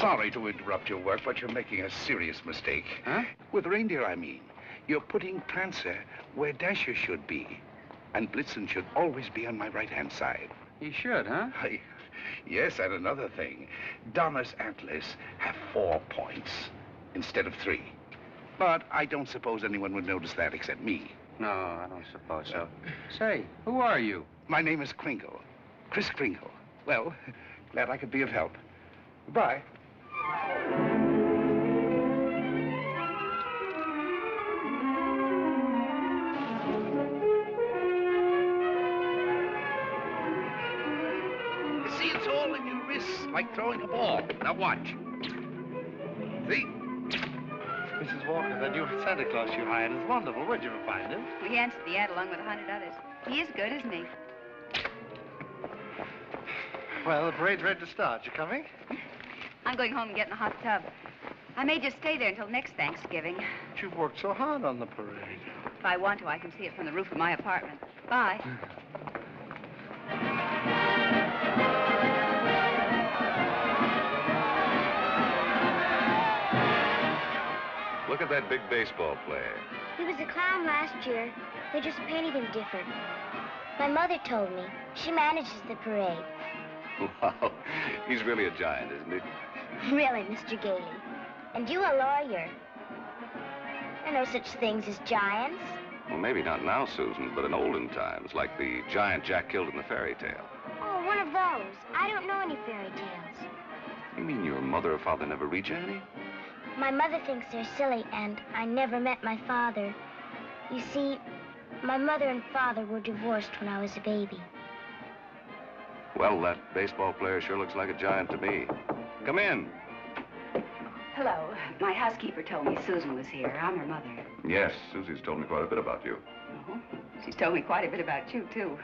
Sorry to interrupt your work, but you're making a serious mistake. Huh? With reindeer, I mean. You're putting Prancer where Dasher should be. And Blitzen should always be on my right-hand side. He should, huh? Yes, and another thing. Donner's antlers have 4 points instead of 3. But I don't suppose anyone would notice that except me. No, I don't suppose so. Say, who are you? My name is Kringle. Kris Kringle. Well, glad I could be of help. Goodbye. You see, it's all in your wrists, like throwing a ball. Now watch. See? Mrs. Walker, that new Santa Claus you hired is wonderful. Where'd you find him? We answered the ad along with 100 others. He is good, isn't he? Well, the parade's ready to start. You coming? I'm going home and getting a hot tub. I may just stay there until next Thanksgiving. But you've worked so hard on the parade. If I want to, I can see it from the roof of my apartment. Bye. Look at that big baseball player. He was a clown last year. They just painted him different. My mother told me. She manages the parade. Wow, he's really a giant, isn't he? Really, Mr. Gailey. And you a lawyer. There are no such things as giants. Well, maybe not now, Susan, but in olden times, like the giant Jack killed in the fairy tale. Oh, one of those. I don't know any fairy tales. You mean your mother or father never read you any? My mother thinks they're silly, and I never met my father. You see, my mother and father were divorced when I was a baby. Well, that baseball player sure looks like a giant to me. Come in. Hello. My housekeeper told me Susan was here. I'm her mother. Yes, Susie's told me quite a bit about you. Oh, she's told me quite a bit about you, too.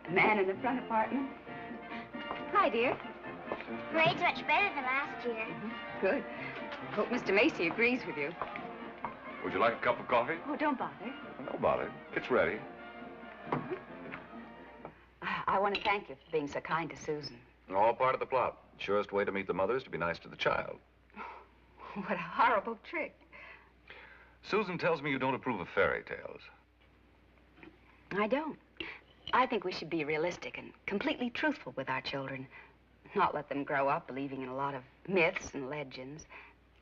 A man in the front apartment. Hi, dear. Parade's much better than last year. Good. Hope Mr. Macy agrees with you. Would you like a cup of coffee? Oh, don't bother. No bother. It's ready. I want to thank you for being so kind to Susan. All part of the plot. Surest way to meet the mother is to be nice to the child. What a horrible trick. Susan tells me you don't approve of fairy tales. I don't. I think we should be realistic and completely truthful with our children. Not let them grow up believing in a lot of myths and legends.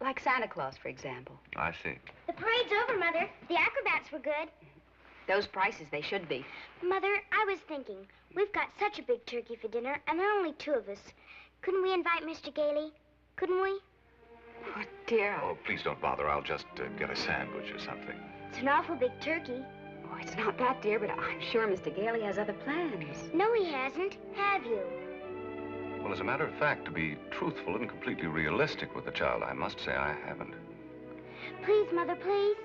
Like Santa Claus, for example. I see. The parade's over, Mother. The acrobats were good. Those prices, they should be. Mother, I was thinking, we've got such a big turkey for dinner, and there are only 2 of us. Couldn't we invite Mr. Gailey? Couldn't we? Oh, dear. Oh, please don't bother. I'll just get a sandwich or something. It's an awful big turkey. Oh, it's not that, dear, but I'm sure Mr. Gailey has other plans. No, he hasn't. Have you? Well, as a matter of fact, to be truthful and completely realistic with the child, I must say I haven't. Please, Mother, please.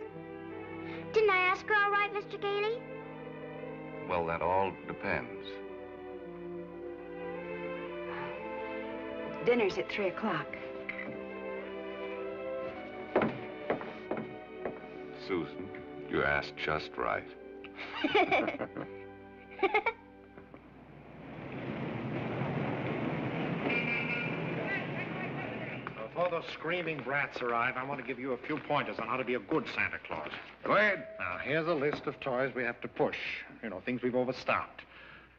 Didn't I ask her all right, Mr. Gailey? Well, that all depends. Dinner's at 3 o'clock. Susan, you asked just right. Before those screaming brats arrive, I want to give you a few pointers on how to be a good Santa Claus. Go ahead. Now, here's a list of toys we have to push. You know, things we've overstocked.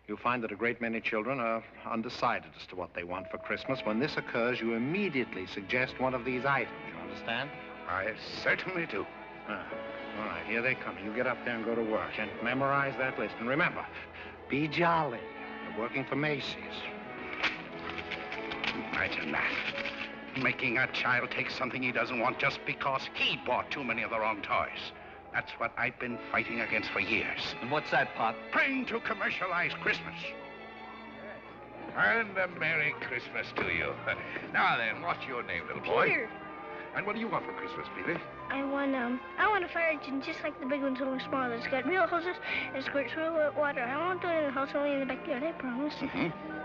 You'll find that a great many children are undecided as to what they want for Christmas. When this occurs, you immediately suggest one of these items. You understand? I certainly do. All right, here they come. You get up there and go to work and memorize that list. And remember, be jolly. You're working for Macy's. Imagine that. Making a child take something he doesn't want just because he bought too many of the wrong toys. That's what I've been fighting against for years. And what's that, Pop? Praying to commercialize Christmas. And a Merry Christmas to you. Now then, what's your name, little boy? Peter. And what do you want for Christmas, Peter? I want a fire engine just like the big ones, only smaller. It's got real hoses and squirts real water. I won't do it in the house, only in the backyard, I promise.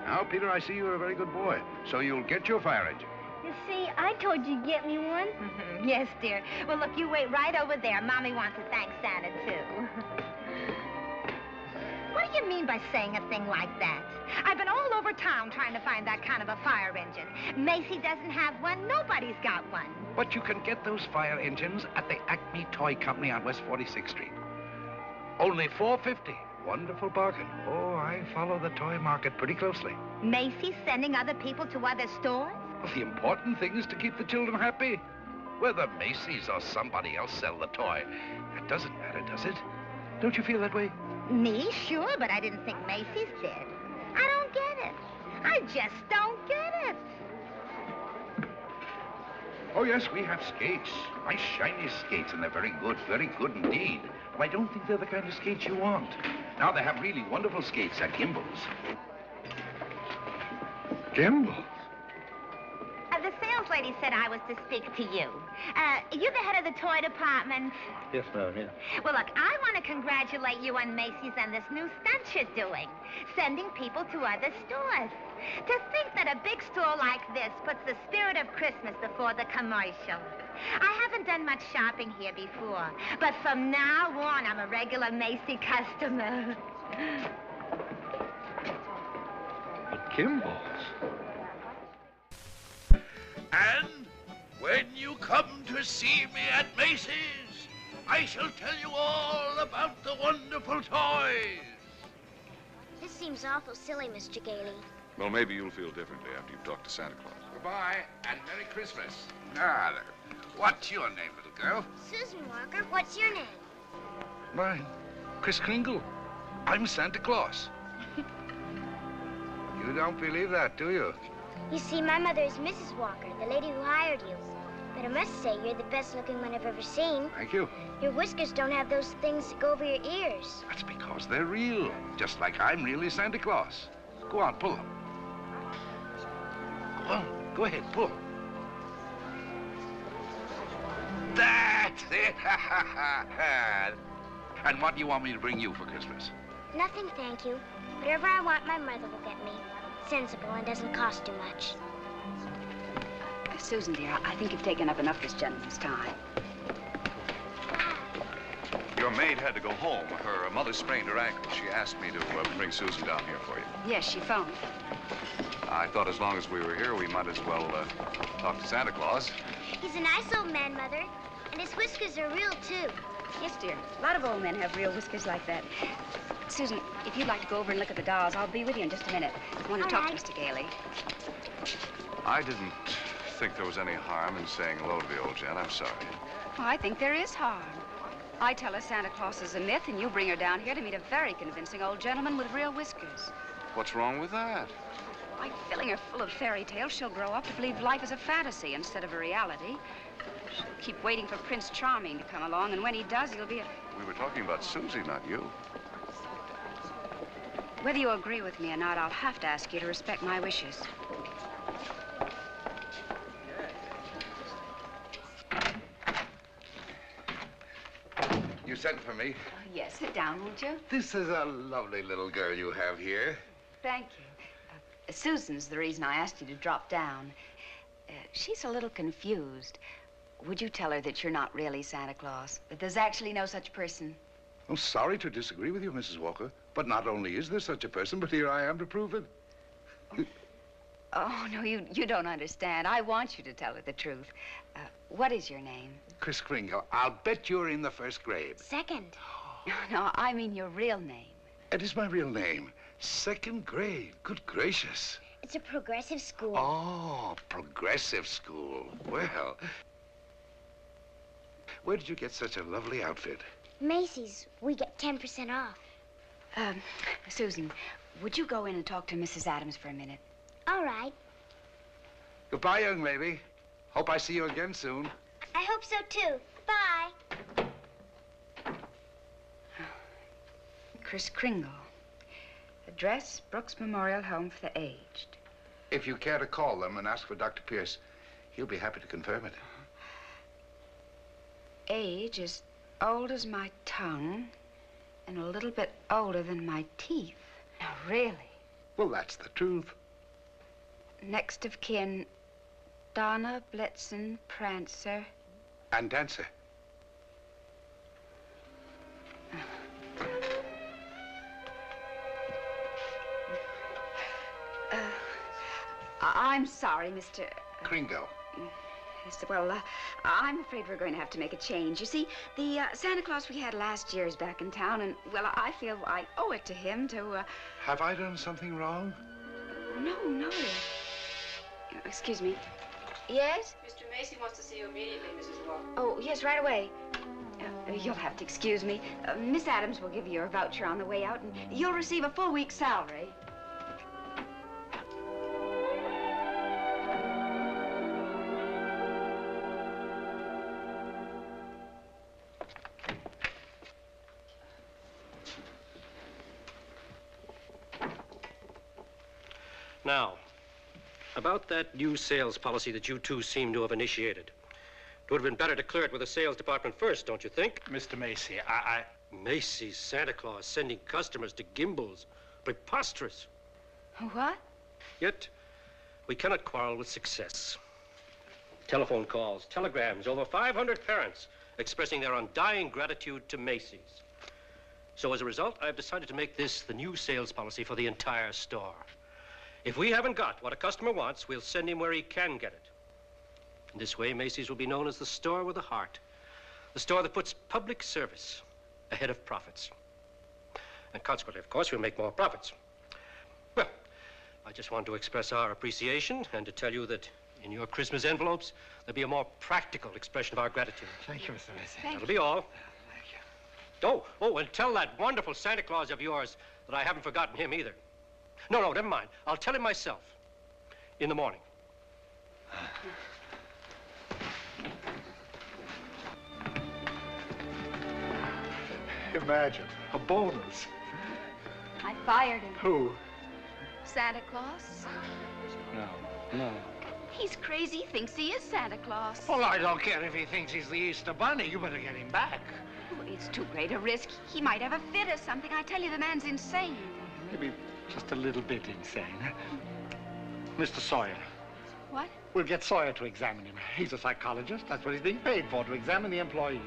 Now, Peter, I see you're a very good boy. So you'll get your fire engine. You see, I told you to get me one. Yes, dear. Well, look, you wait right over there. Mommy wants to thank Santa, too. What do you mean by saying a thing like that? I They've been all over town trying to find that kind of a fire engine. Macy doesn't have one. Nobody's got one. But you can get those fire engines at the Acme Toy Company on West 46th Street. Only $4.50. Wonderful bargain. Oh, I follow the toy market pretty closely. Macy's sending other people to other stores? Well, the important thing is to keep the children happy. Whether Macy's or somebody else sell the toy, that doesn't matter, does it? Don't you feel that way? Me? Sure, but I didn't think Macy's did. I don't get it. I just don't get it. Oh, yes, we have skates. Nice, shiny skates, and they're very good indeed. But I don't think they're the kind of skates you want. Now, they have really wonderful skates at Gimbel's. Gimbel's? The sales lady said I was to speak to you. You're the head of the toy department. Yes, ma'am, yeah. Well, look, I want to congratulate you on Macy's and this new stunt you're doing, sending people to other stores. To think that a big store like this puts the spirit of Christmas before the commercial. I haven't done much shopping here before, but from now on, I'm a regular Macy customer. Gimbel's? And when you come to see me at Macy's, I shall tell you all about the wonderful toys. This seems awful silly, Mr. Gailey. Well, maybe you'll feel differently after you've talked to Santa Claus. Goodbye, and Merry Christmas. Now, what's your name, little girl? Susan Walker, what's your name? Mine, Kris Kringle. I'm Santa Claus. You don't believe that, do you? You see, my mother is Mrs. Walker, the lady who hired you. But I must say, you're the best-looking one I've ever seen. Thank you. Your whiskers don't have those things that go over your ears. That's because they're real, just like I'm really Santa Claus. Go on, pull them. Go on, go ahead, pull. That's it! And what do you want me to bring you for Christmas? Nothing, thank you. Whatever I want, my mother will get me. Sensible and doesn't cost too much. Susan, dear, I think you've taken up enough of this gentleman's time. Your maid had to go home. Her mother sprained her ankle. She asked me to bring Susan down here for you. Yes, she phoned. I thought as long as we were here, we might as well talk to Santa Claus. He's a nice old man, Mother. And his whiskers are real, too. Yes, dear. A lot of old men have real whiskers like that. Susan, if you'd like to go over and look at the dolls, I'll be with you in just a minute. I want to talk to Mr. Gailey. I didn't think there was any harm in saying hello to the old gent. I'm sorry. Well, I think there is harm. I tell her Santa Claus is a myth, and you bring her down here to meet a very convincing old gentleman with real whiskers. What's wrong with that? By filling her full of fairy tales, she'll grow up to believe life is a fantasy instead of a reality. She'll keep waiting for Prince Charming to come along, and when he does, he'll be a... We were talking about Susie, not you. Whether you agree with me or not, I'll have to ask you to respect my wishes. You sent for me. Yes, sit down, won't you? This is a lovely little girl you have here. Thank you. Susan's the reason I asked you to drop down. She's a little confused. Would you tell her that you're not really Santa Claus? That there's actually no such person? I'm sorry to disagree with you, Mrs. Walker, but not only is there such a person, but here I am to prove it. Oh, no, you don't understand. I want you to tell her the truth. What is your name? Kris Kringle. I'll bet you're in the first grade. Second. No, I mean your real name. It is my real name. Second grade. Good gracious. It's a progressive school. Oh, progressive school. Well, where did you get such a lovely outfit? Macy's. We get 10% off. Susan, would you go in and talk to Mrs. Adams for a minute? All right. Goodbye, young lady. Hope I see you again soon. I hope so, too. Bye. Kris Kringle. Address, Brooks Memorial Home for the Aged. If you care to call them and ask for Dr. Pierce, he'll be happy to confirm it. Age as old as my tongue and a little bit older than my teeth. Now, really? Well, that's the truth. Next of kin, Donna, Blitzen, Prancer. And Dancer. I'm sorry, Mr. Kringle. Yes, well, I'm afraid we're going to have to make a change. You see, the Santa Claus we had last year is back in town, and, well, I feel I owe it to him to, Have I done something wrong? No. Excuse me. Yes? Mr. Macy wants to see you immediately, Mrs. Walker. Oh, yes, right away. You'll have to excuse me. Miss Adams will give you your voucher on the way out, and you'll receive a full week's salary. Now, about that new sales policy that you two seem to have initiated. It would have been better to clear it with the sales department first, don't you think? Mr. Macy, Macy's Santa Claus sending customers to Gimbel's. Preposterous. What? Yet, we cannot quarrel with success. Telephone calls, telegrams, over 500 parents expressing their undying gratitude to Macy's. So as a result, I've decided to make this the new sales policy for the entire store. If we haven't got what a customer wants, we'll send him where he can get it. In this way, Macy's will be known as the store with a heart. The store that puts public service ahead of profits. And consequently, of course, we'll make more profits. Well, I just want to express our appreciation and to tell you that in your Christmas envelopes, there'll be a more practical expression of our gratitude. Thank you, Mr. Macy. That'll be all. Thank you. Oh, and tell that wonderful Santa Claus of yours that I haven't forgotten him either. No, never mind. I'll tell him myself. In the morning. Imagine, a bonus. I fired him. Who? Santa Claus? No. He's crazy. He thinks he is Santa Claus. Well, I don't care if he thinks he's the Easter Bunny. You better get him back. Oh, it's too great a risk. He might have a fit or something. I tell you, the man's insane. Maybe just a little bit insane. Mr. Sawyer. What? We'll get Sawyer to examine him. He's a psychologist. That's what he's being paid for, to examine the employees.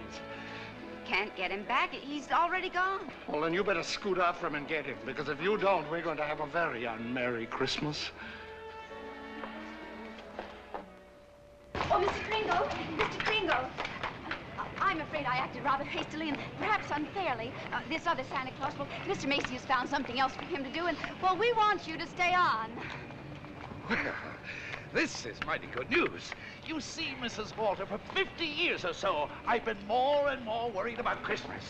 Can't get him back. He's already gone. Well, then you better scoot out from him and get him, because if you don't, we're going to have a very unmerry Christmas. Oh, Mr. Kringle! Mr. Kringle! I'm afraid I acted rather hastily and perhaps unfairly. This other Santa Claus, well, Mr. Macy has found something else for him to do, and, well, we want you to stay on. Well, this is mighty good news. You see, Mrs. Walter, for 50 years or so, I've been more and more worried about Christmas.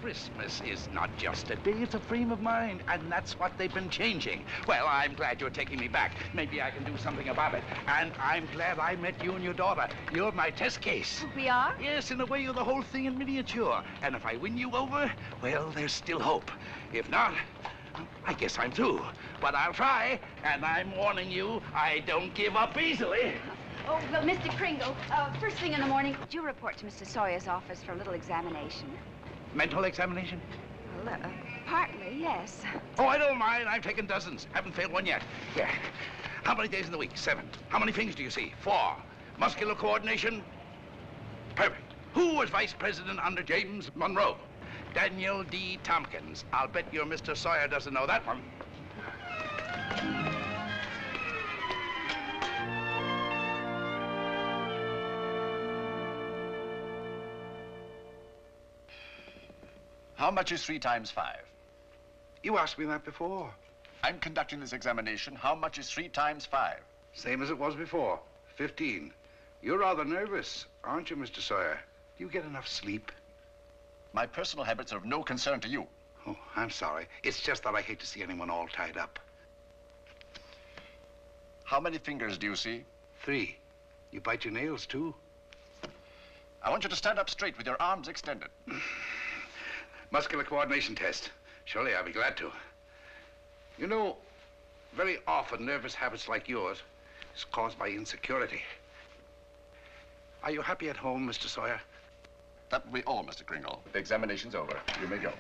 Christmas is not just a day, it's a frame of mind, and that's what they've been changing. Well, I'm glad you're taking me back. Maybe I can do something about it. And I'm glad I met you and your daughter. You're my test case. We are? Yes, in a way, you're the whole thing in miniature. And if I win you over, well, there's still hope. If not, I guess I'm through. But I'll try, and I'm warning you, I don't give up easily. Oh, well, Mr. Kringle, first thing in the morning, would you report to Mr. Sawyer's office for a little examination? Mental examination? Well, partly, yes. Oh, I don't mind. I've taken dozens. Haven't failed one yet. Yeah. How many days in the week? 7. How many fingers do you see? 4. Muscular coordination? Perfect. Who was vice president under James Monroe? Daniel D. Tompkins. I'll bet your Mr. Sawyer doesn't know that one. How much is 3 times 5? You asked me that before. I'm conducting this examination. How much is 3 times 5? Same as it was before. 15. You're rather nervous, aren't you, Mr. Sawyer? Do you get enough sleep? My personal habits are of no concern to you. Oh, I'm sorry. It's just that I hate to see anyone all tied up. How many fingers do you see? 3. You bite your nails, too. I want you to stand up straight with your arms extended. Muscular coordination test. Surely I'll be glad to. You know, very often nervous habits like yours is caused by insecurity. Are you happy at home, Mr. Sawyer? That will be all, Mr. Kringle. The examination's over. You may go.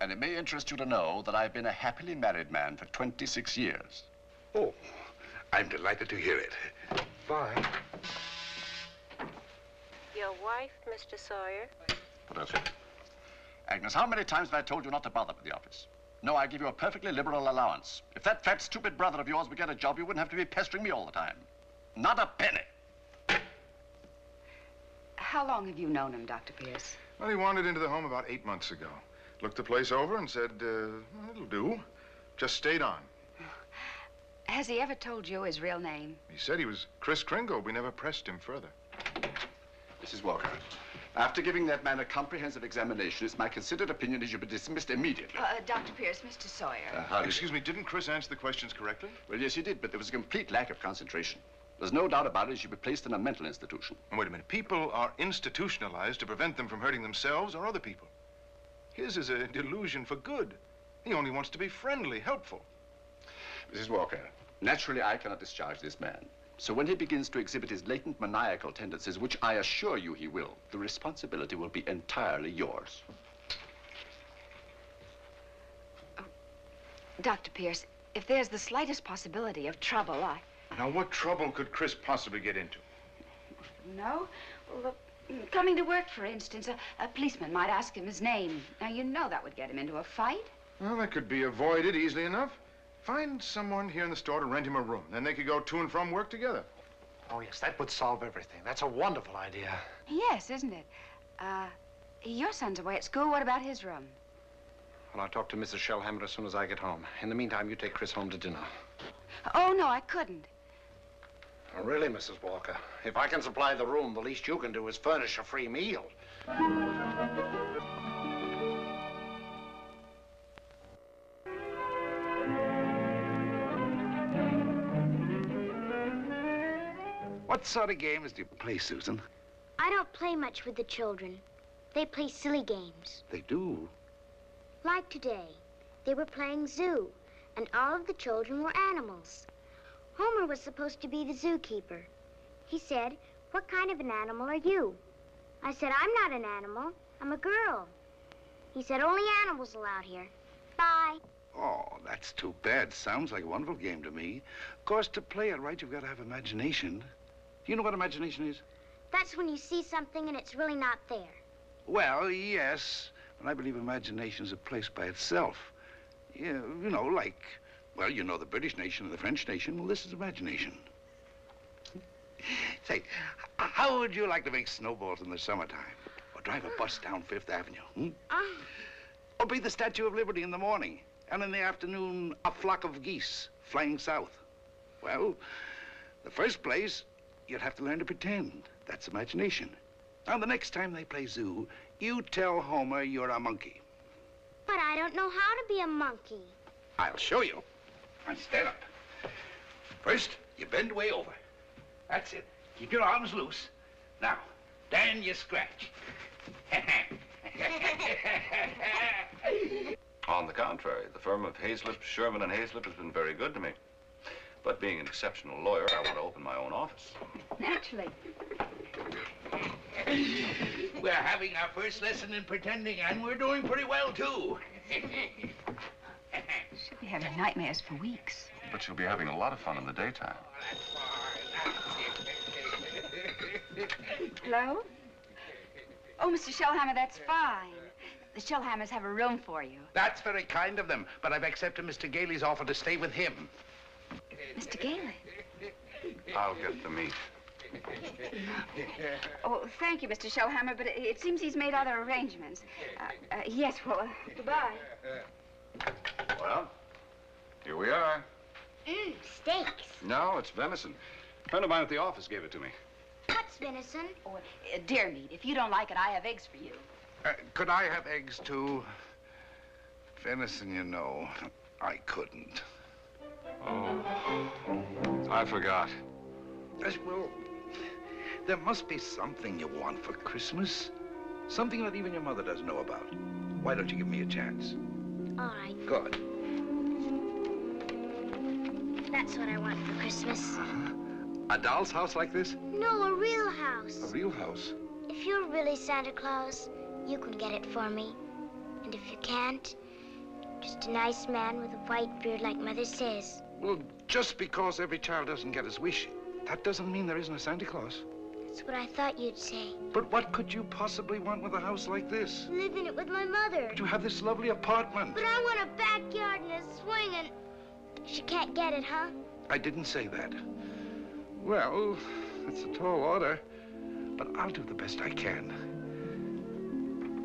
And it may interest you to know that I've been a happily married man for 26 years. Oh, I'm delighted to hear it. Bye. Your wife, Mr. Sawyer? What else? Agnes, how many times have I told you not to bother with the office? No, I give you a perfectly liberal allowance. If that fat, stupid brother of yours would get a job, you wouldn't have to be pestering me all the time. Not a penny. How long have you known him, Dr. Pierce? Well, he wandered into the home about 8 months ago. Looked the place over and said, well, it'll do. Just stayed on. Has he ever told you his real name? He said he was Kris Kringle. We never pressed him further. Mrs. Walker, after giving that man a comprehensive examination, it's my considered opinion he should be dismissed immediately. Dr. Pierce, Mr. Sawyer. Excuse me, didn't Kris answer the questions correctly? Well, yes, he did, but there was a complete lack of concentration. There's no doubt about it, he should be placed in a mental institution. And wait a minute. People are institutionalized to prevent them from hurting themselves or other people. His is a delusion for good. He only wants to be friendly, helpful. Mrs. Walker, naturally, I cannot discharge this man. So when he begins to exhibit his latent maniacal tendencies, which I assure you he will, the responsibility will be entirely yours. Oh, Dr. Pierce, if there's the slightest possibility of trouble, Now, what trouble could Kris possibly get into? No? Well, look, coming to work, for instance, a policeman might ask him his name. Now, you know that would get him into a fight. Well, that could be avoided easily enough. Find someone here in the store to rent him a room. Then they could go to and from work together. Oh, yes, that would solve everything. That's a wonderful idea. Yes, isn't it? Your son's away at school. What about his room? Well, I'll talk to Mrs. Shellhammer as soon as I get home. In the meantime, you take Kris home to dinner. Oh, no, I couldn't. Oh, really, Mrs. Walker? If I can supply the room, the least you can do is furnish a free meal. What sort of games do you play, Susan? I don't play much with the children. They play silly games. They do? Like today, they were playing zoo, and all of the children were animals. Homer was supposed to be the zookeeper. He said, "What kind of an animal are you?" I said, "I'm not an animal. I'm a girl." He said, "Only animals allowed here. Bye." Oh, that's too bad. Sounds like a wonderful game to me. Of course, to play it right, you've got to have imagination. Do you know what imagination is? That's when you see something and it's really not there. Well, yes, but I believe imagination is a place by itself. Yeah, you know, like, well, you know the British nation and the French nation. Well, this is imagination. Say, how would you like to make snowballs in the summertime? Or drive a bus down Fifth Avenue, Or be the Statue of Liberty in the morning, and in the afternoon, a flock of geese flying south? Well, the first place, you'd have to learn to pretend. That's imagination. Now, the next time they play zoo, you tell Homer you're a monkey. But I don't know how to be a monkey. I'll show you. Now, stand up. First, you bend way over. That's it. Keep your arms loose. Now, then you scratch. On the contrary, the firm of Hazlitt, Sherman, and Hazlitt has been very good to me. But being an exceptional lawyer, I want to open my own office. Naturally. We're having our first lesson in pretending, and we're doing pretty well, too. She'll be having nightmares for weeks. But you'll be having a lot of fun in the daytime. Hello? Oh, Mr. Shellhammer, that's fine. The Shellhammers have a room for you. That's very kind of them, but I've accepted Mr. Gailey's offer to stay with him. Mr. Gailey? I'll get the meat. Oh, thank you, Mr. Shellhammer, but it seems he's made other arrangements. Yes, well, goodbye. Well, here we are. Steaks. No, it's venison. A friend of mine at the office gave it to me. What's venison? Oh, deer meat. If you don't like it, I have eggs for you. Could I have eggs, too? Venison, you know, I couldn't. Oh, I forgot. Well, there must be something you want for Christmas. Something that even your mother doesn't know about. Why don't you give me a chance? All right. Good. That's what I want for Christmas. A doll's house like this? No, a real house. A real house? If you're really Santa Claus, you can get it for me. And if you can't, just a nice man with a white beard like Mother says. Well, just because every child doesn't get his wish, that doesn't mean there isn't a Santa Claus. That's what I thought you'd say. But what could you possibly want with a house like this? Live in it with my mother. But you have this lovely apartment. But I want a backyard and a swing and... She can't get it, huh? I didn't say that. Well, it's a tall order, but I'll do the best I can.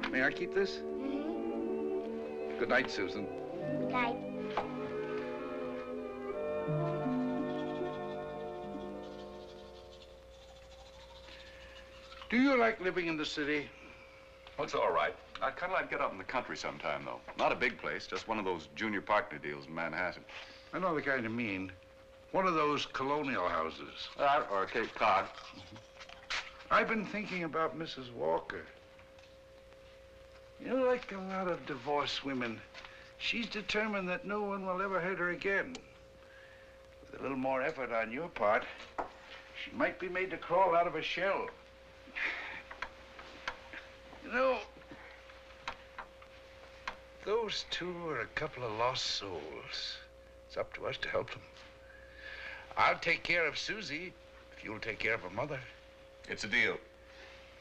May I keep this? Mm-hmm. Good night, Susan. Good night. Do you like living in the city? Well, it's all right. I'd kind of like to get out in the country sometime, though. Not a big place, just one of those junior partner deals in Manhattan. I know the kind you mean. One of those colonial houses. Or Cape Cod. I've been thinking about Mrs. Walker. You know, like a lot of divorced women, she's determined that no one will ever hurt her again. With a little more effort on your part, she might be made to crawl out of a shell. You know, those two are a couple of lost souls. It's up to us to help them. I'll take care of Susie if you'll take care of her mother. It's a deal.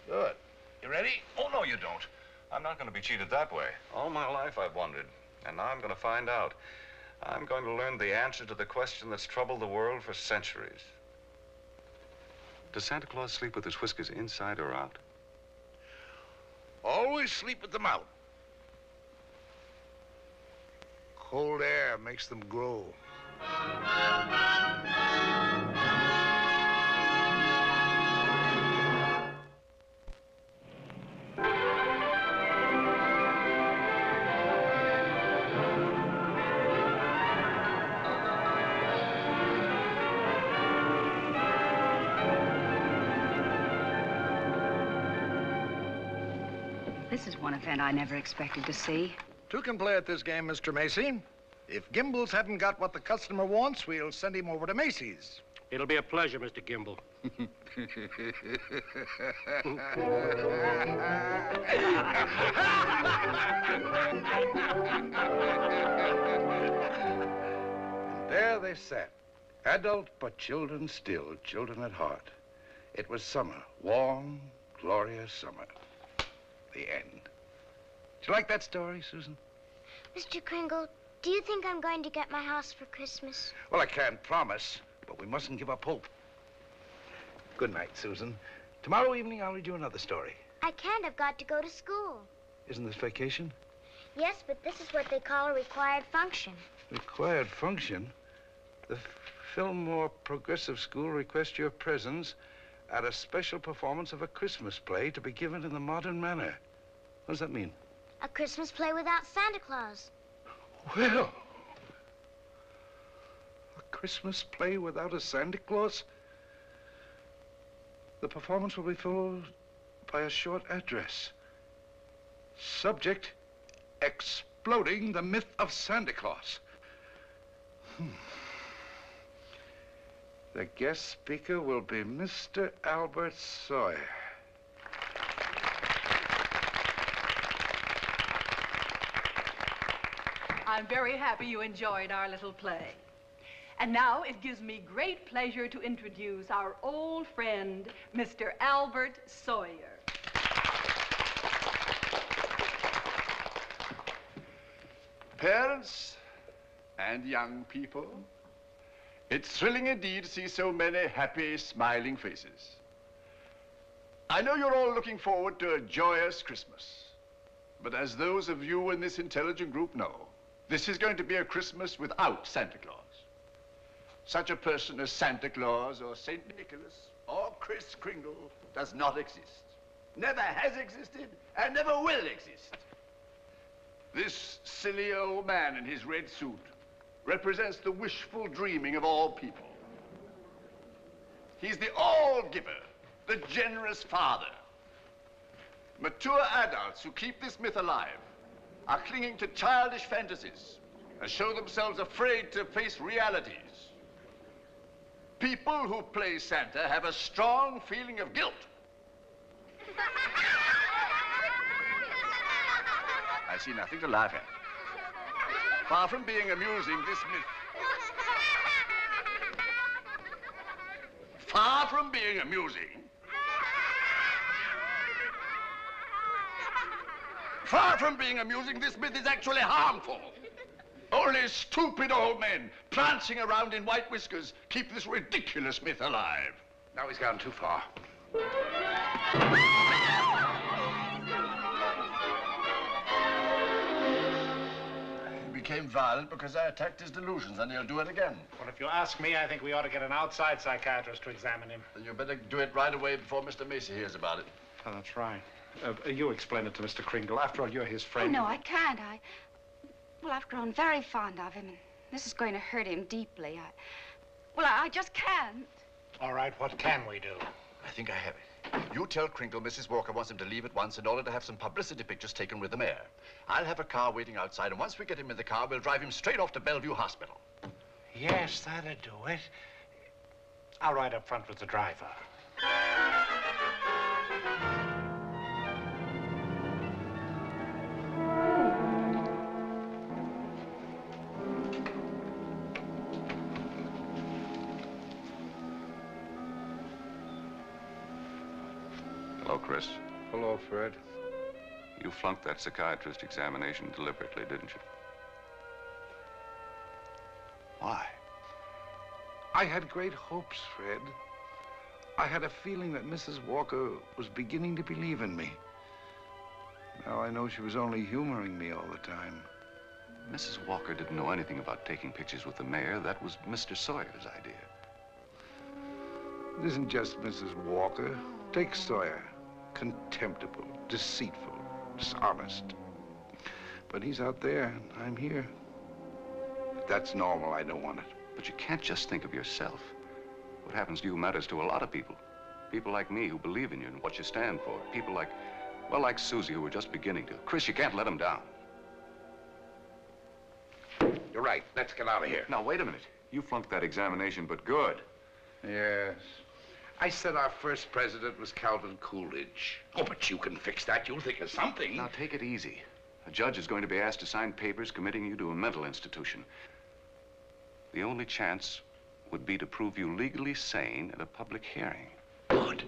Good. You ready? Oh, no, you don't. I'm not going to be cheated that way. All my life I've wondered, and now I'm going to find out. I'm going to learn the answer to the question that's troubled the world for centuries. Does Santa Claus sleep with his whiskers inside or out? Always sleep with them out. Cold air makes them grow. This is one event I never expected to see. Two can play at this game, Mr. Macy. If Gimbel's hadn't got what the customer wants, we'll send him over to Macy's. It'll be a pleasure, Mr. Gimble. And there they sat, adult but children still, children at heart. It was summer, warm, glorious summer. The end. Did you like that story, Susan? Mr. Kringle, do you think I'm going to get my house for Christmas? Well, I can't promise, but we mustn't give up hope. Good night, Susan. Tomorrow evening, I'll read you another story. I can't. I've got to go to school. Isn't this vacation? Yes, but this is what they call a required function. Required function? The Fillmore Progressive School requests your presence at a special performance of a Christmas play to be given in the modern manner. What does that mean? A Christmas play without Santa Claus. Well, a Christmas play without a Santa Claus? The performance will be followed by a short address. Subject, exploding the myth of Santa Claus. The guest speaker will be Mr. Albert Sawyer. I'm very happy you enjoyed our little play. And now it gives me great pleasure to introduce our old friend, Mr. Albert Sawyer. Parents and young people, it's thrilling indeed to see so many happy, smiling faces. I know you're all looking forward to a joyous Christmas. But as those of you in this intelligent group know, this is going to be a Christmas without Santa Claus. Such a person as Santa Claus or St. Nicholas or Kris Kringle does not exist. Never has existed and never will exist. This silly old man in his red suit represents the wishful dreaming of all people. He's the all-giver, the generous father. Mature adults who keep this myth alive are clinging to childish fantasies and show themselves afraid to face realities. People who play Santa have a strong feeling of guilt. I see nothing to laugh at. Far from being amusing, this myth... Far from being amusing, Far from being amusing, this myth is actually harmful. Only stupid old men prancing around in white whiskers keep this ridiculous myth alive. Now he's gone too far. He became violent because I attacked his delusions, and he'll do it again. Well, if you ask me, I think we ought to get an outside psychiatrist to examine him. Then you better do it right away before Mr. Macy hears about it. Oh, that's right. You explain it to Mr. Kringle. After all, you're his friend. Oh, no, I can't. Well, I've grown very fond of him, and this is going to hurt him deeply. I just can't. All right, what can we do? I think I have it. You tell Kringle Mrs. Walker wants him to leave at once in order to have some publicity pictures taken with the mayor. I'll have a car waiting outside, and once we get him in the car, we'll drive him straight off to Bellevue Hospital. Yes, that'll do it. I'll ride up front with the driver. Hello, Kris. Hello, Fred. You flunked that psychiatrist examination deliberately, didn't you? Why? I had great hopes, Fred. I had a feeling that Mrs. Walker was beginning to believe in me. Now I know she was only humoring me all the time. Mrs. Walker didn't know anything about taking pictures with the mayor. That was Mr. Sawyer's idea. It isn't just Mrs. Walker. Take Sawyer. Contemptible, deceitful, dishonest. But he's out there, and I'm here. If that's normal, I don't want it. But you can't just think of yourself. What happens to you matters to a lot of people. People like me who believe in you and what you stand for. People like, well, like Susie, who are just beginning to. Kris, you can't let them down. You're right. Let's get out of here. Now, wait a minute. You flunked that examination, but good. Yes. I said our first president was Calvin Coolidge. Oh, but you can fix that. You'll think of something. Now, take it easy. A judge is going to be asked to sign papers committing you to a mental institution. The only chance would be to prove you legally sane at a public hearing. Good.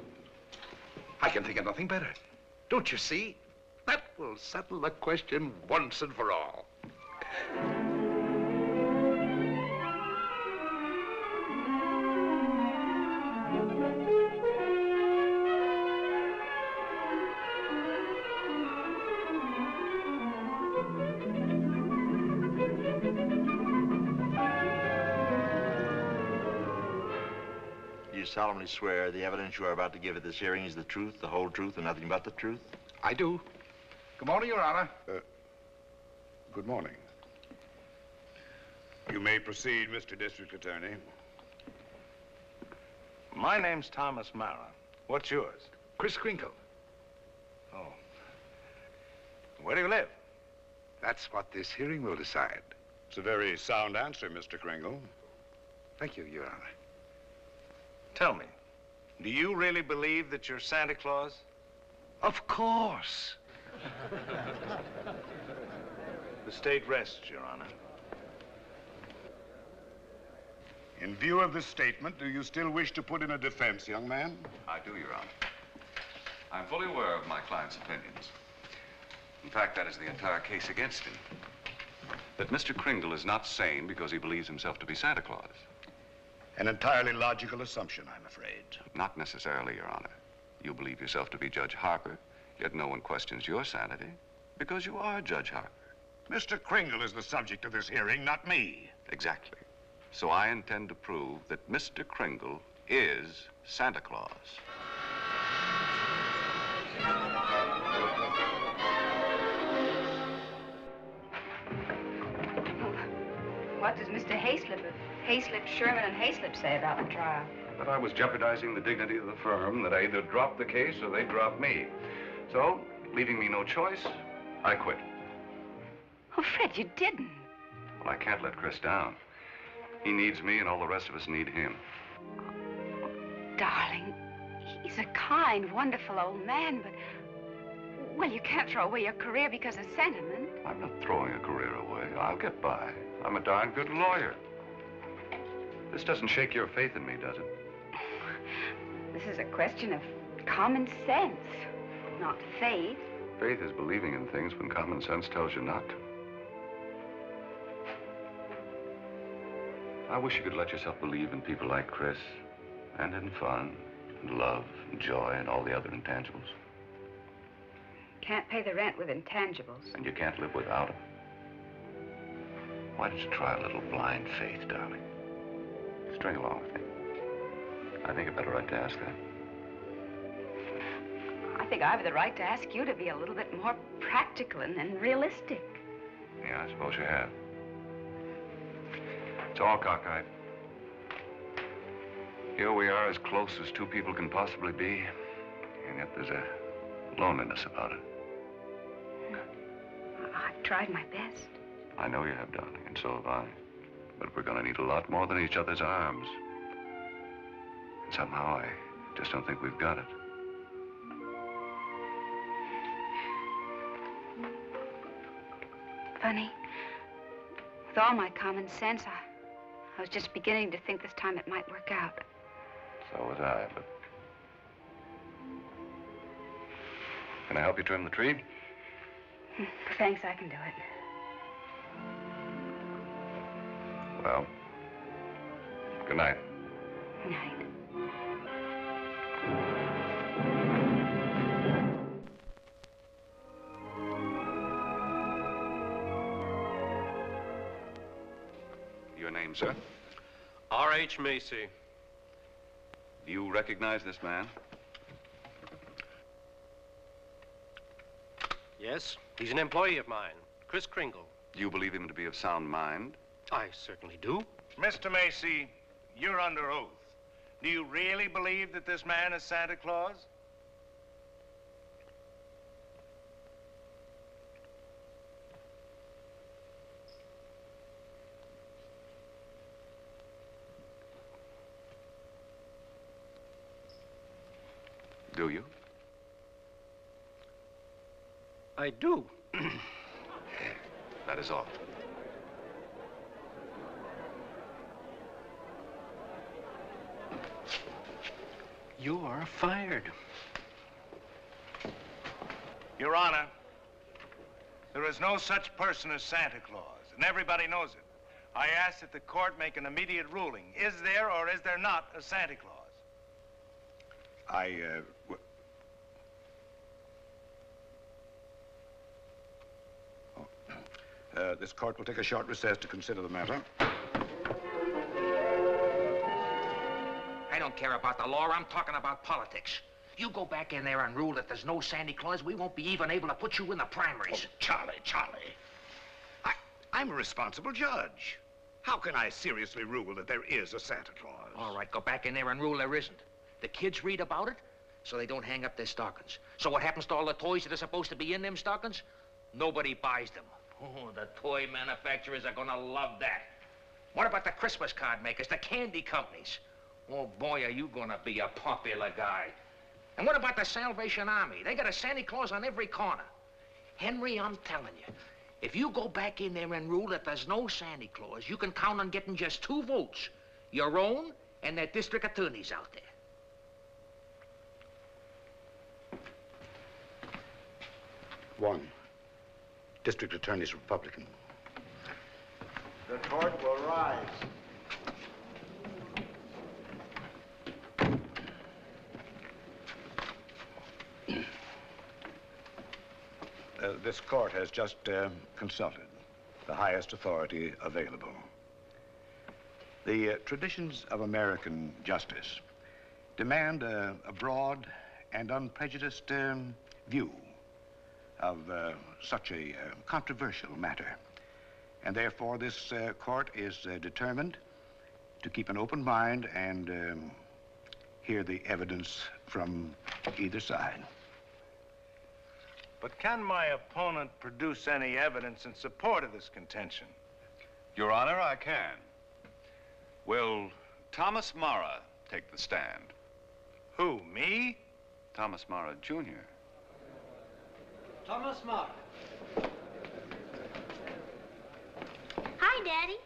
I can think of nothing better. Don't you see? That will settle the question once and for all. You solemnly swear the evidence you are about to give at this hearing is the truth, the whole truth, and nothing but the truth? I do. Good morning, Your Honor. Good morning. You may proceed, Mr. District Attorney. My name's Thomas Mara. What's yours? Kris Kringle. Oh. Where do you live? That's what this hearing will decide. It's a very sound answer, Mr. Kringle. Thank you, Your Honor. Tell me, do you really believe that you're Santa Claus? Of course. The state rests, Your Honor. In view of this statement, do you still wish to put in a defense, young man? I do, Your Honor. I'm fully aware of my client's opinions. In fact, that is the entire case against him. That Mr. Kringle is not sane because he believes himself to be Santa Claus. An entirely logical assumption, I'm afraid. Not necessarily, Your Honor. You believe yourself to be Judge Harper, yet no one questions your sanity because you are Judge Harper. Mr. Kringle is the subject of this hearing, not me. Exactly. So I intend to prove that Mr. Kringle is Santa Claus. What does Mr. Hayslip, Sherman, and Hayslip say about the trial? That I was jeopardizing the dignity of the firm, that I either dropped the case or they dropped me. So, leaving me no choice, I quit. Oh, Fred, you didn't. Well, I can't let Kris down. He needs me, and all the rest of us need him. Darling, he's a kind, wonderful old man, but... Well, you can't throw away your career because of sentiment. I'm not throwing a career away. I'll get by. I'm a darn good lawyer. This doesn't shake your faith in me, does it? This is a question of common sense, not faith. Faith is believing in things when common sense tells you not to. I wish you could let yourself believe in people like Kris, and in fun, and love, and joy, and all the other intangibles. Can't pay the rent with intangibles. And you can't live without them. Why don't you try a little blind faith, darling? String along with me. I think I'd better right to ask that. I think I have the right to ask you to be a little bit more practical and realistic. Yeah, I suppose you have. It's all cockeyed. Here we are, as close as two people can possibly be, and yet there's a loneliness about it. I've tried my best. I know you have, darling, and so have I. But we're going to need a lot more than each other's arms. And somehow I just don't think we've got it. Funny. With all my common sense, I was just beginning to think this time it might work out. So was I, but... Can I help you trim the tree? Thanks, I can do it. Well, good night. Good night. Your name, sir? R.H. Macy. Do you recognize this man? Yes, he's an employee of mine, Kris Kringle. Do you believe him to be of sound mind? I certainly do. Mr. Macy, you're under oath. Do you really believe that this man is Santa Claus? Do you? I do. That is all. You are fired. Your Honor, there is no such person as Santa Claus, and everybody knows it. I ask that the court make an immediate ruling. Is there or is there not a Santa Claus? This court will take a short recess to consider the matter. I don't care about the law. I'm talking about politics. You go back in there and rule that there's no Santa Claus, we won't be even able to put you in the primaries. Oh, Charlie. I'm a responsible judge. How can I seriously rule that there is a Santa Claus? All right, go back in there and rule there isn't. The kids read about it, so they don't hang up their stockings. So what happens to all the toys that are supposed to be in them stockings? Nobody buys them. Oh, the toy manufacturers are gonna love that. What about the Christmas card makers, the candy companies? Oh, boy, are you gonna be a popular guy. And what about the Salvation Army? They got a Santa Claus on every corner. Henry, I'm telling you, if you go back in there and rule that there's no Santa Claus, you can count on getting just 2 votes. Your own and that district attorney's out there. One. District Attorney's Republican. The court will rise. This court has just consulted the highest authority available. The traditions of American justice demand a broad and unprejudiced view of such a controversial matter. And therefore, this court is determined to keep an open mind and hear the evidence from either side. But can my opponent produce any evidence in support of this contention? Your Honor, I can. Will Thomas Mara take the stand? Who, me? Thomas Mara, Jr. Thomas Mara. Hi, Daddy.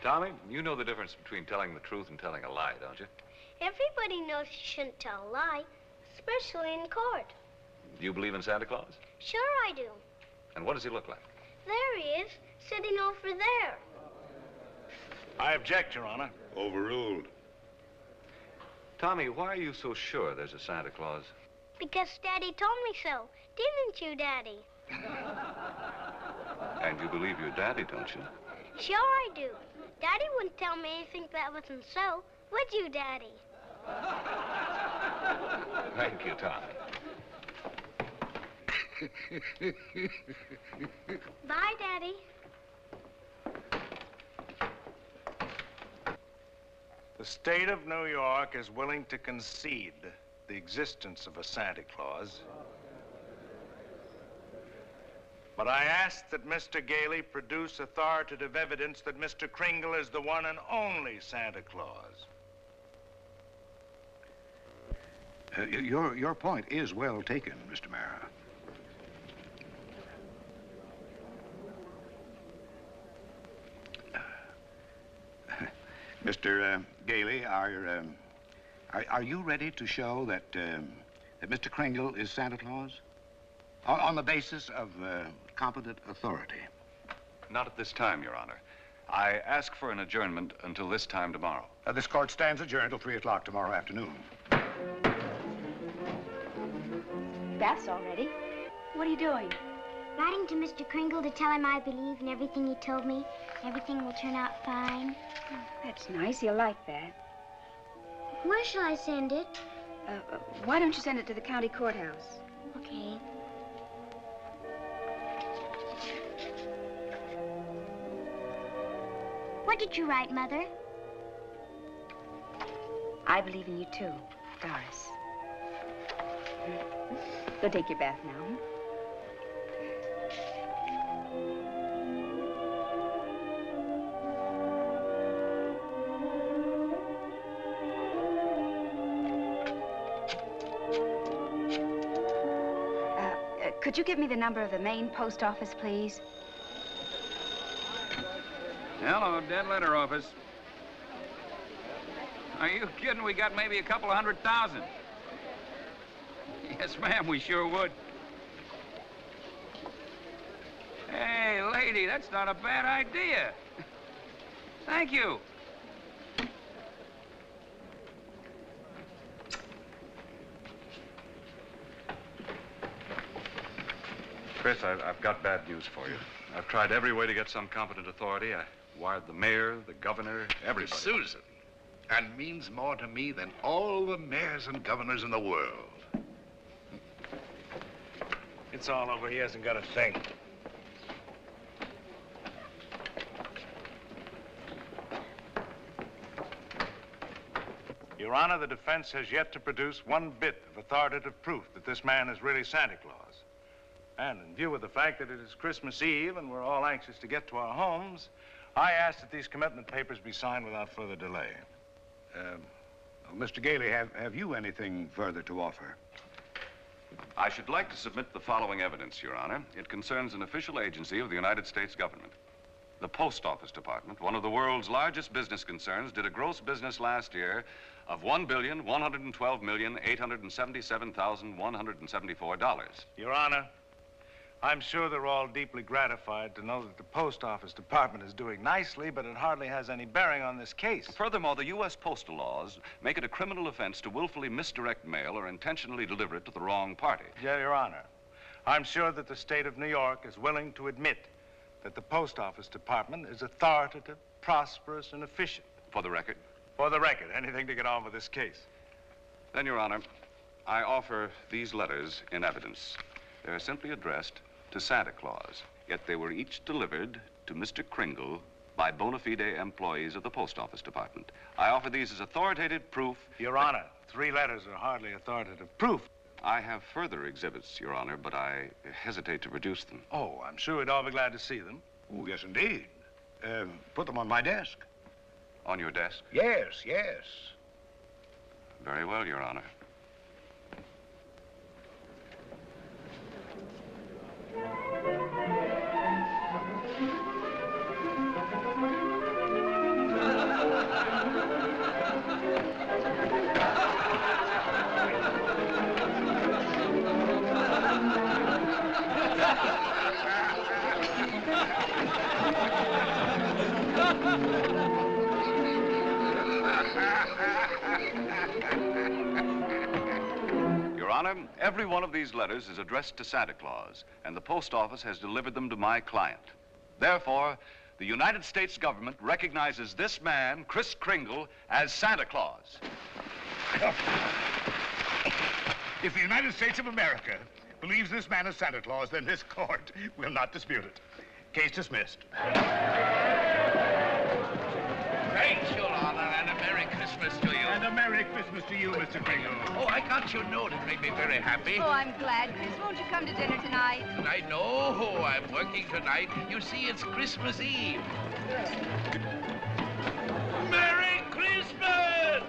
Tommy, you know the difference between telling the truth and telling a lie, don't you? Everybody knows you shouldn't tell a lie, especially in court. Do you believe in Santa Claus? Sure I do. And what does he look like? There he is, sitting over there. I object, Your Honor. Overruled. Tommy, why are you so sure there's a Santa Claus? Because Daddy told me so. Didn't you, Daddy? And you believe your daddy, don't you? Sure I do. Daddy wouldn't tell me anything that wasn't so. Would you, Daddy? Thank you, Tommy. Bye, Daddy. The state of New York is willing to concede the existence of a Santa Claus. But I ask that Mr. Gailey produce authoritative evidence that Mr. Kringle is the one and only Santa Claus. Your point is well taken, Mr. Mara. Mr. Gailey, are you ready to show that Mr. Kringle is Santa Claus? On the basis of competent authority? Not at this time, Your Honor. I ask for an adjournment until this time tomorrow. This court stands adjourned till 3 o'clock tomorrow afternoon. Beth's all ready. What are you doing? Writing to Mr. Kringle to tell him I believe in everything he told me. Everything will turn out fine. Oh, that's nice. He'll like that. Where shall I send it? Why don't you send it to the county courthouse? Okay. What did you write, Mother? I believe in you, too, Doris. Go take your bath now. Could you give me the number of the main post office, please? Hello, dead letter office. Are you kidding? We got maybe a couple of 100,000. Yes, ma'am, we sure would. Hey, lady, that's not a bad idea. Thank you. Chris, I've got bad news for you. I've tried every way to get some competent authority. I wired the mayor, the governor, everybody. Susan. And means more to me than all the mayors and governors in the world. It's all over. He hasn't got a thing. Your Honor, the defense has yet to produce one bit of authoritative proof that this man is really Santa Claus. And in view of the fact that it is Christmas Eve and we're all anxious to get to our homes, I ask that these commitment papers be signed without further delay. Mr. Gailey, have you anything further to offer? I should like to submit the following evidence, Your Honor. It concerns an official agency of the United States government. The Post Office Department, one of the world's largest business concerns, did a gross business last year of $1,112,877,174. Your Honor, I'm sure they're all deeply gratified to know that the Post Office Department is doing nicely, but it hardly has any bearing on this case. Furthermore, the U.S. postal laws make it a criminal offense to willfully misdirect mail or intentionally deliver it to the wrong party. Yeah, Your Honor, I'm sure that the state of New York is willing to admit that the Post Office Department is authoritative, prosperous, and efficient. For the record? For the record. Anything to get on with this case. Then, Your Honor, I offer these letters in evidence. They're simply addressed to Santa Claus, yet they were each delivered to Mr. Kringle by bona fide employees of the Post Office Department. I offer these as authoritative proof. Your Honor, 3 letters are hardly authoritative proof. I have further exhibits, Your Honor, but I hesitate to produce them. Oh, I'm sure we'd all be glad to see them. Oh, yes, indeed. Put them on my desk. On your desk? Yes, yes. Very well, Your Honor. Your Honor, every one of these letters is addressed to Santa Claus, and the post office has delivered them to my client. Therefore, the United States government recognizes this man, Kris Kringle, as Santa Claus. If the United States of America believes this man is Santa Claus, then this court will not dispute it. Case dismissed. Thanks, Your Honor, and a Merry Christmas to you. And a Merry Christmas to you, Mr. Kringle. Oh, I got your note. It made me very happy. Oh, I'm glad. Kris, won't you come to dinner tonight? I know. I'm working tonight. You see, it's Christmas Eve. Merry Christmas!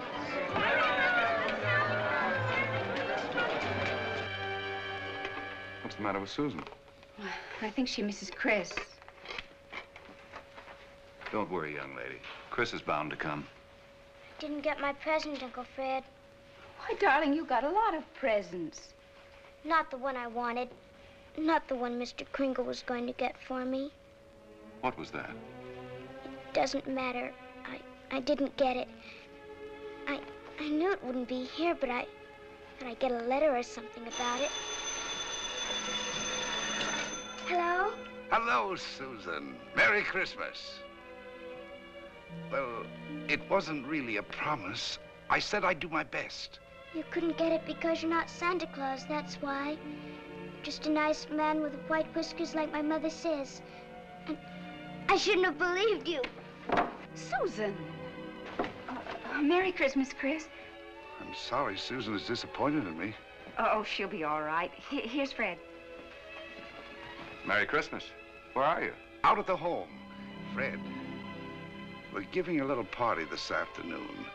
What's the matter with Susan? I think she misses Kris. Don't worry, young lady. Kris is bound to come. Didn't get my present, Uncle Fred. Why, darling, you got a lot of presents. Not the one I wanted. Not the one Mr. Kringle was going to get for me. What was that? Doesn't matter. I didn't get it. I knew it wouldn't be here, but I'd get a letter or something about it. Hello? Hello, Susan. Merry Christmas. Well, it wasn't really a promise. I said I'd do my best. You couldn't get it because you're not Santa Claus, that's why. You're just a nice man with white whiskers like my mother says. And I shouldn't have believed you. Susan. Merry Christmas, Kris. I'm sorry Susan is disappointed in me. Oh, she'll be all right. Here's Fred. Merry Christmas. Where are you? Out at the home. Fred, we're giving a little party this afternoon.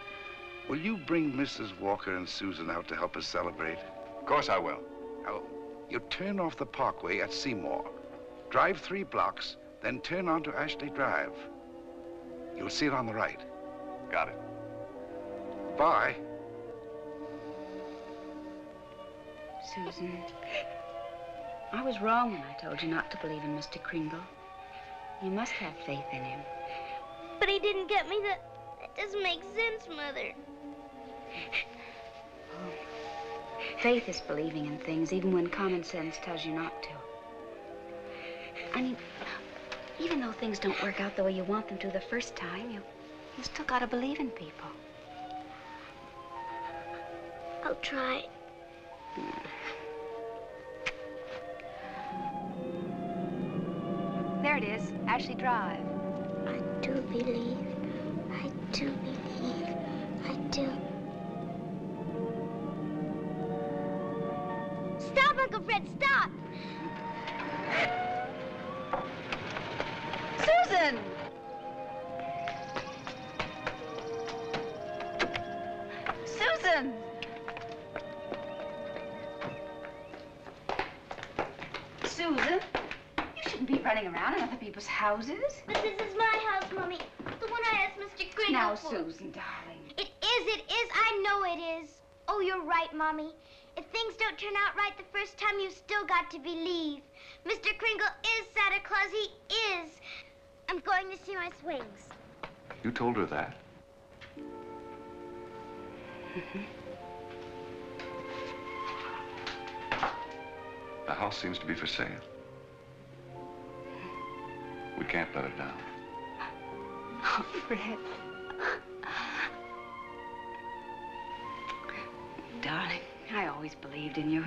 Will you bring Mrs. Walker and Susan out to help us celebrate? Of course I will. Now, you turn off the parkway at Seymour. Drive 3 blocks, then turn onto Ashley Drive. You'll see it on the right. Got it. Bye. Susan, I was wrong when I told you not to believe in Mr. Kringle. You must have faith in him. But he didn't get me that. That doesn't make sense, Mother. Faith is believing in things even when common sense tells you not to. I mean, even though things don't work out the way you want them to the first time, you still gotta believe in people. I'll try. There it is, Ashley Drive. I do believe. I do believe. I do. Stop, Uncle Fred, stop! Susan! Susan! Susan? You shouldn't be running around in other people's houses. But this is my house, Mommy. The one I asked Mr. Kringle Now, for. Susan, darling. It is. I know it is. Oh, you're right, Mommy. If things don't turn out right the first time, you still got to believe. Mr. Kringle is Santa Claus. He is. I'm going to see my swings. You told her that? The house seems to be for sale. We can't let it down. Oh, Fred. Darling, I always believed in you.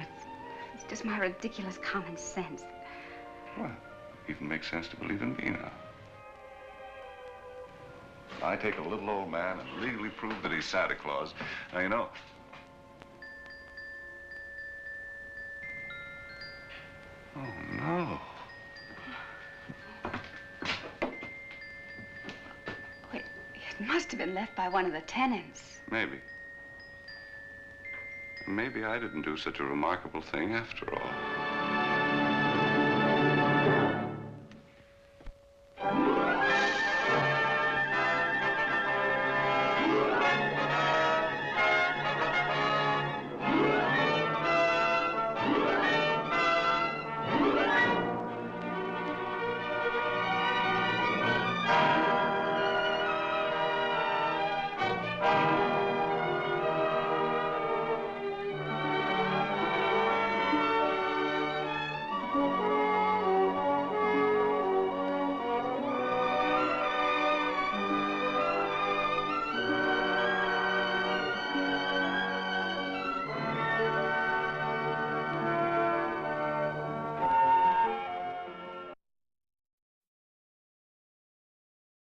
It's just my ridiculous common sense. Well, it even makes sense to believe in me now. I take a little old man and legally prove that he's Santa Claus. Now, you know. Oh, no. Wait, it must have been left by one of the tenants. Maybe. Maybe I didn't do such a remarkable thing after all.